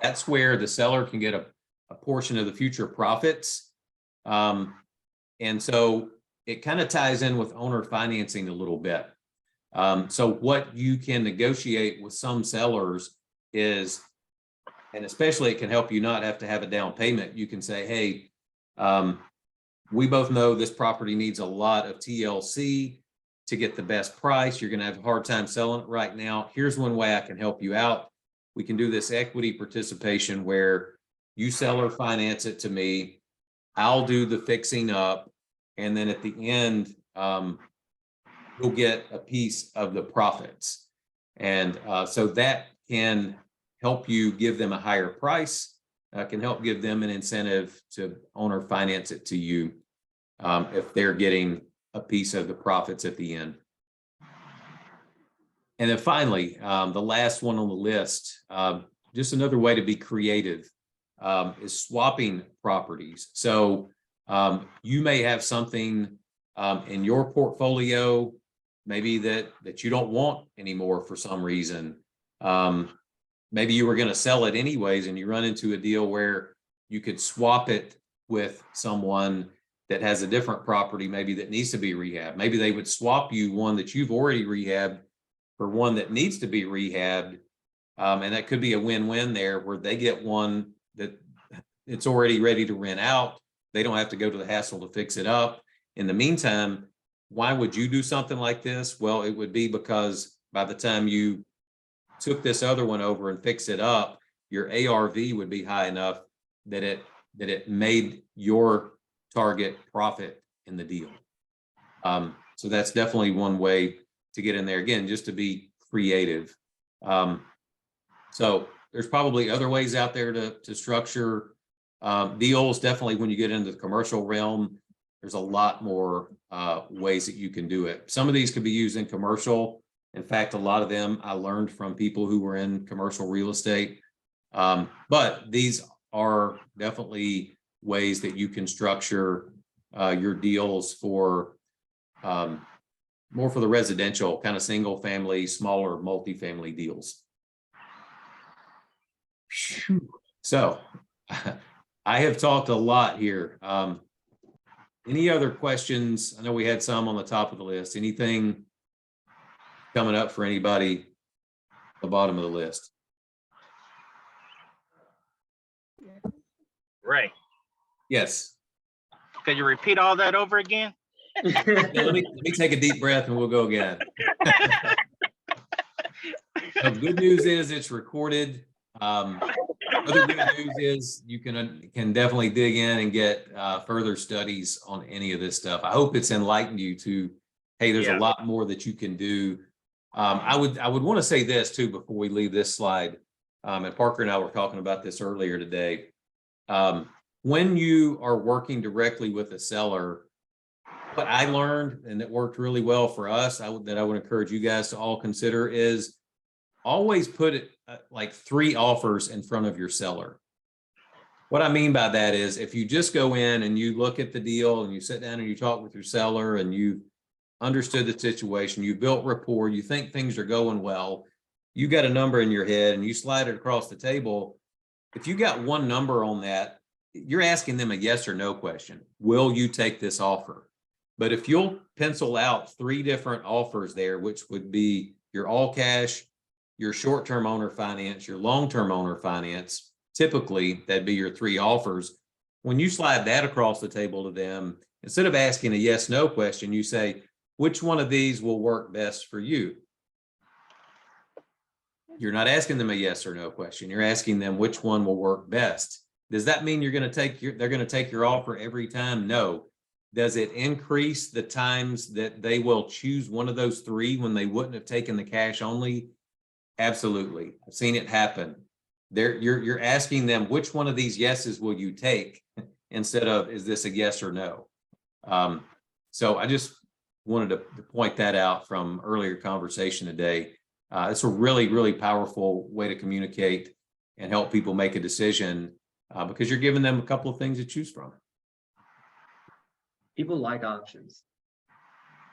That's where the seller can get a portion of the future profits. And so it kind of ties in with owner financing a little bit. So what you can negotiate with some sellers is, and especially it can help you not have to have a down payment. You can say, hey, we both know this property needs a lot of TLC to get the best price. You're going to have a hard time selling it right now. Here's one way I can help you out. We can do this equity participation where you seller finance it to me. I'll do the fixing up. And then at the end, you'll get a piece of the profits. And so that can help you give them a higher price, can help give them an incentive to owner finance it to you if they're getting a piece of the profits at the end. And then finally, the last one on the list, just another way to be creative is swapping properties. So you may have something in your portfolio, maybe that you don't want anymore for some reason. Maybe you were going to sell it anyways, and you run into a deal where you could swap it with someone that has a different property, maybe that needs to be rehabbed. Maybe they would swap you one that you've already rehabbed for one that needs to be rehabbed. And that could be a win-win there, where they get one that it's already ready to rent out. They don't have to go to the hassle to fix it up. In the meantime, why would you do something like this? Well, it would be because by the time you took this other one over and fixed it up, your ARV would be high enough that it made your target profit in the deal. So that's definitely one way to get in there. Again, just to be creative. So there's probably other ways out there to structure deals. Definitely when you get into the commercial realm, there's a lot more ways that you can do it. Some of these could be used in commercial. In fact, a lot of them I learned from people who were in commercial real estate. But these are definitely ways that you can structure your deals for more for the residential kind of single family, smaller multifamily deals. So I have talked a lot here. Any other questions? I know we had some on the top of the list. Anything coming up for anybody at the bottom of the list? Right. Yes. Could you repeat all that over again? Yeah, let me take a deep breath and we'll go again. The good news is it's recorded. Other good news is you can definitely dig in and get further studies on any of this stuff. I hope it's enlightened you to, hey, there's a lot more that you can do. I would want to say this too before we leave this slide. And Parker and I were talking about this earlier today. When you are working directly with a seller, what I learned, and it worked really well for us, that I would encourage you guys to all consider, is always put it like 3 offers in front of your seller. What I mean by that is, if you just go in and you look at the deal and you sit down and you talk with your seller and you understood the situation, you built rapport, you think things are going well, you got a number in your head and you slide it across the table. If you got one number on that, you're asking them a yes or no question. Will you take this offer? But if you'll pencil out 3 different offers there, which would be your all cash, your short-term owner finance, your long-term owner finance, typically that'd be your 3 offers. When you slide that across the table to them, instead of asking a yes, no question, you say, which one of these will work best for you? You're not asking them a yes or no question. You're asking them which one will work best. Does that mean they're going to take your offer every time? No. Does it increase the times that they will choose one of those three when they wouldn't have taken the cash only? Absolutely. I've seen it happen. You're asking them which one of these yeses will you take instead of is this a yes or no? So I just wanted to point that out from earlier conversation today. It's a really, really powerful way to communicate and help people make a decision because you're giving them a couple of things to choose from. People like options.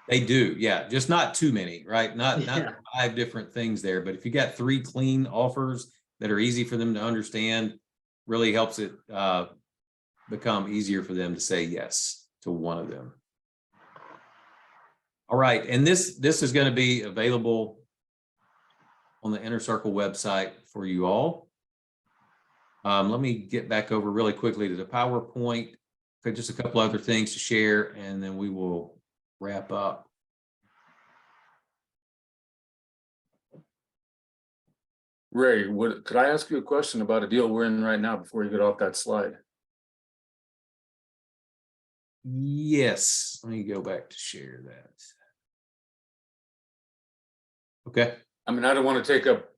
They do, yeah, just not too many, right? Not Yeah. 5 different things there, but if you got 3 clean offers that are easy for them to understand, really helps it become easier for them to say yes to one of them. All right, and this is going to be available on the Inner Circle website for you all. Let me get back over really quickly to the PowerPoint. Okay, just a couple other things to share, and then we will wrap up. Ray, could I ask you a question about a deal we're in right now before you get off that slide? Yes, let me go back to share that. Okay. I mean, I don't want to take up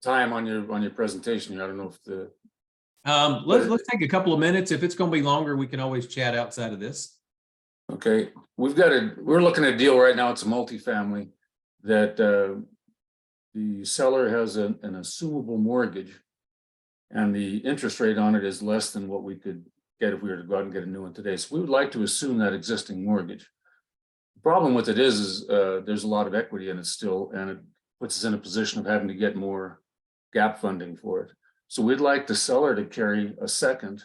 time on your presentation here. I don't know if the Let's take a couple of minutes. If it's going to be longer, we can always chat outside of this. okay, we're looking at a deal right now. It's a multifamily that the seller has an assumable mortgage, and the interest rate on it is less than what we could get if we were to go out and get a new one today. So we would like to assume that existing mortgage. The problem with it is there's a lot of equity in it still, and it puts us in a position of having to get more gap funding for it. So we'd like the seller to carry a second.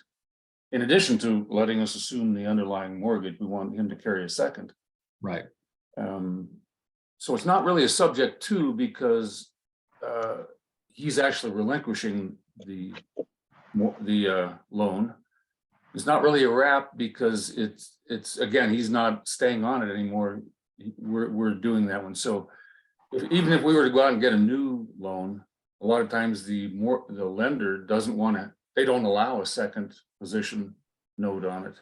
In addition to letting us assume the underlying mortgage, we want him to carry a second. Right. So it's not really a subject to, because he's actually relinquishing the loan. It's not really a wrap because it's again, he's not staying on it anymore. We're doing that one. So even if we were to go out and get a new loan, a lot of times the lender doesn't want to. They don't allow a second position note on it.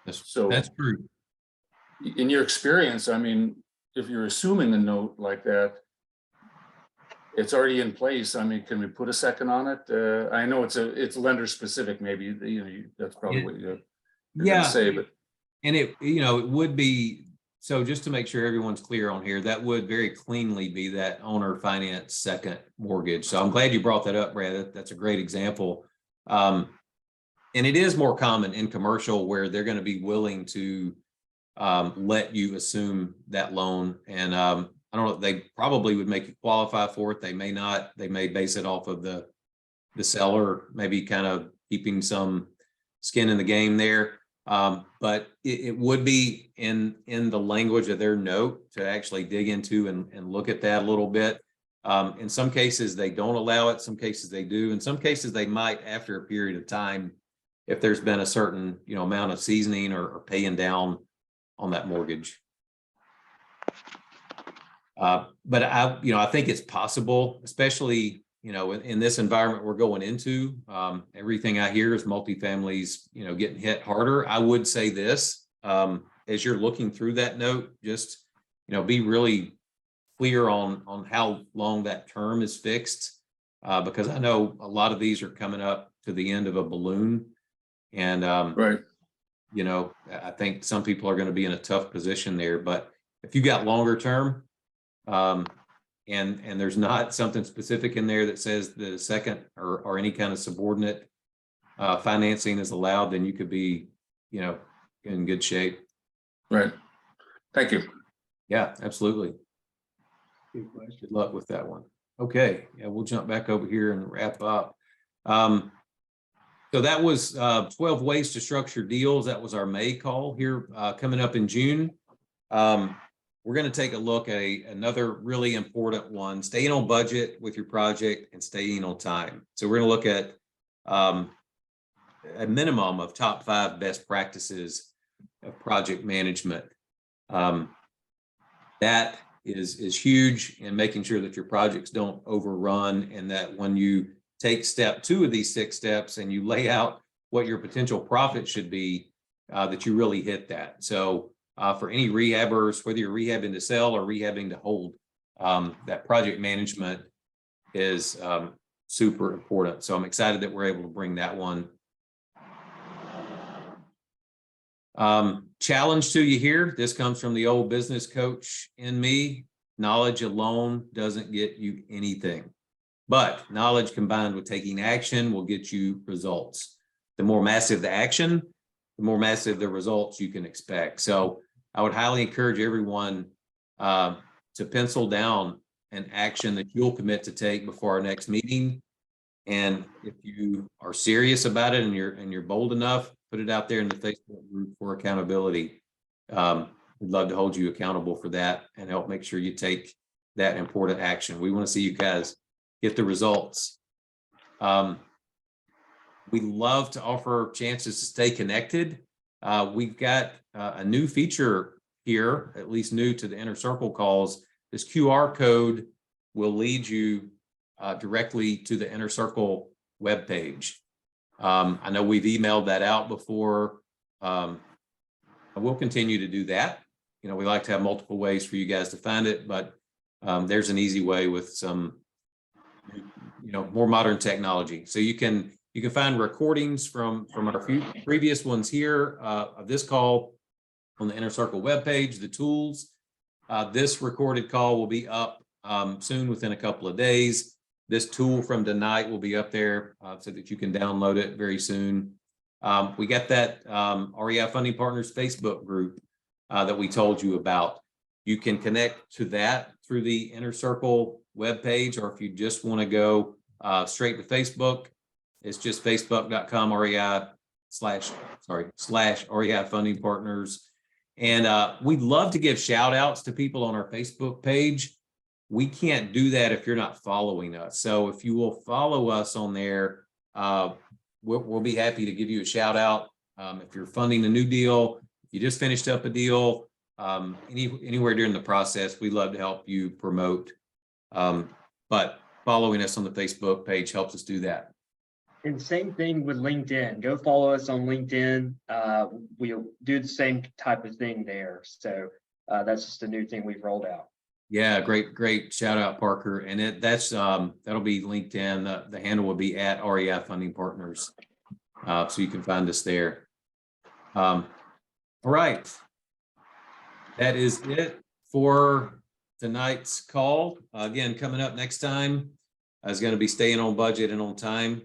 That's true. In your experience, I mean, if you're assuming a note like that, it's already in place. I mean, can we put a second on it? I know it's lender specific, maybe, that's probably what you're gonna say, but. And it would be, so just to make sure everyone's clear on here, that would very cleanly be that owner finance second mortgage. So I'm glad you brought that up, Brad. That's a great example. And it is more common in commercial where they're going to be willing to let you assume that loan. And I don't know, they probably would make you qualify for it. They may not. They may base it off of the seller, maybe kind of keeping some skin in the game there. But it would be in the language of their note to actually dig into and look at that a little bit. In some cases, they don't allow it. Some cases they do. In some cases, they might after a period of time, if there's been a certain amount of seasoning or paying down on that mortgage. But I think it's possible, especially in this environment we're going into. Everything I hear is multifamilies getting hit harder. I would say this, as you're looking through that note, just be really clear on how long that term is fixed, because I know a lot of these are coming up to the end of a balloon, and Right. I think some people are going to be in a tough position there. But if you got longer term, and there's not something specific in there that says the second or any kind of subordinate financing is allowed, then you could be, in good shape. Right. Thank you. Yeah, absolutely. Good luck with that one. Okay. Yeah, we'll jump back over here and wrap up. So that was 12 ways to structure deals. That was our May call here. Coming up in June, we're going to take a look at another really important one: staying on budget with your project and staying on time. So we're going to look at a minimum of top 5 best practices of project management. That is huge in making sure that your projects don't overrun, and that when you take step 2 of these 6 steps and you lay out what your potential profit should be, that you really hit that. So for any rehabbers, whether you're rehabbing to sell or rehabbing to hold, that project management is super important. So I'm excited that we're able to bring that one. Challenge to you here. This comes from the old business coach in me. Knowledge alone doesn't get you anything, but knowledge combined with taking action will get you results. The more massive the action, the more massive the results you can expect. So I would highly encourage everyone to pencil down an action that you'll commit to take before our next meeting. And if you are serious about it and you're bold enough, put it out there in the Facebook group for accountability. We'd love to hold you accountable for that and help make sure you take that important action. We want to see you guys get the results. We love to offer chances to stay connected. We've got a new feature here, at least new to the Inner Circle calls. This QR code will lead you directly to the Inner Circle webpage. I know we've emailed that out before. We'll continue to do that. You know, we like to have multiple ways for you guys to find it, but there's an easy way with some, more modern technology. So you can find recordings from our previous ones here of this call on the Inner Circle webpage, the tools. This recorded call will be up soon, within a couple of days. This tool from tonight will be up there so that you can download it very soon. We got that REI Funding Partners Facebook group that we told you about. You can connect to that through the Inner Circle webpage, or if you just want to go straight to Facebook, it's just facebook.com REI Funding Partners. And we'd love to give shout outs to people on our Facebook page. We can't do that if you're not following us. So if you will follow us on there, we'll be happy to give you a shout out. If you're funding a new deal, if you just finished up a deal, anywhere during the process, we'd love to help you promote. But following us on the Facebook page helps us do that. And same thing with LinkedIn. Go follow us on LinkedIn. We'll do the same type of thing there. So that's just a new thing we've rolled out. Yeah, great shout out, Parker. And that'll be LinkedIn. The handle will be at REI Funding Partners. So you can find us there. All right. That is it for tonight's call. Again, coming up next time is going to be staying on budget and on time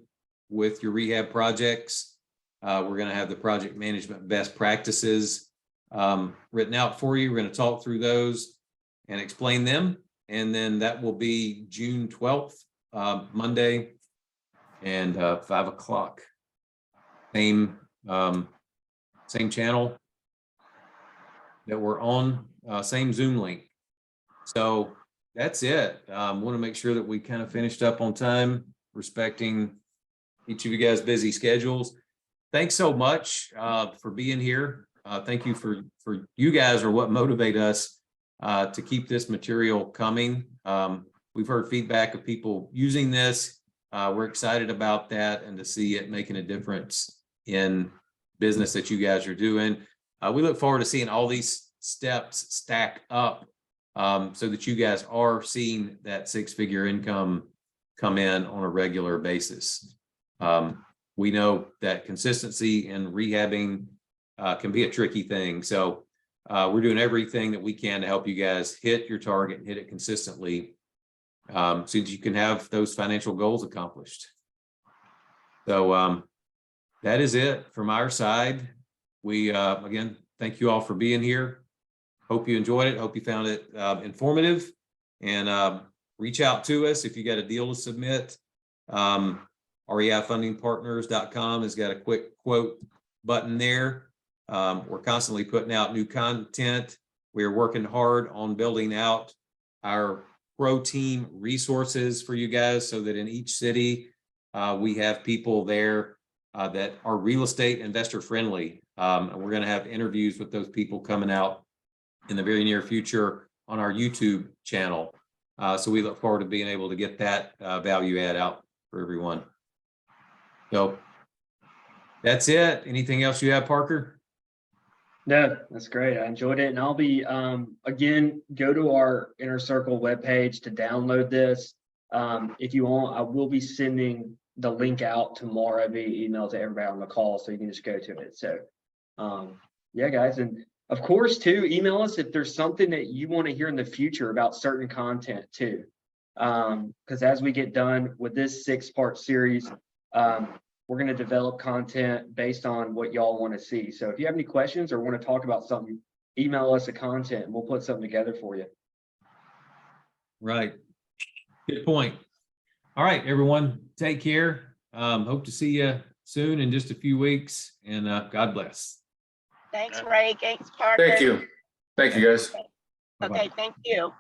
with your rehab projects. We're going to have the project management best practices written out for you. We're going to talk through those and explain them. And then that will be June 12th, Monday, and 5 o'clock. Same channel that we're on, same Zoom link. So that's it. Want to make sure that we kind of finished up on time, respecting each of you guys' busy schedules. Thanks so much for being here. Thank you for you guys are what motivate us to keep this material coming. We've heard feedback of people using this. We're excited about that and to see it making a difference in business that you guys are doing. We look forward to seeing all these steps stack up so that you guys are seeing that 6-figure income come in on a regular basis. We know that consistency in rehabbing can be a tricky thing. So we're doing everything that we can to help you guys hit your target and hit it consistently so that you can have those financial goals accomplished. So that is it from our side. We, again, thank you all for being here. Hope you enjoyed it. Hope you found it informative, and reach out to us if you got a deal to submit. REIFundingPartners.com has got a quick quote button there. We're constantly putting out new content. We're working hard on building out our pro team resources for you guys so that in each city, we have people there that are real estate investor friendly. And we're going to have interviews with those people coming out in the very near future on our YouTube channel. So we look forward to being able to get that value add out for everyone. So that's it. Anything else you have, Parker? No, that's great. I enjoyed it. And I'll be, again, go to our Inner Circle webpage to download this. If you want, I will be sending the link out tomorrow via email to everybody on the call, so you can just go to it. So, yeah, guys. And of course, too, email us if there's something that you want to hear in the future about certain content too. Because as we get done with this 6-part series, we're going to develop content based on what y'all want to see. So if you have any questions or want to talk about something, email us the content and we'll put something together for you. Right. Good point. All right, everyone, take care. Hope to see you soon in just a few weeks, and God bless. Thanks, Ray. Thanks, Parker. Thank you. Thank you, guys. Bye-bye. Okay, thank you.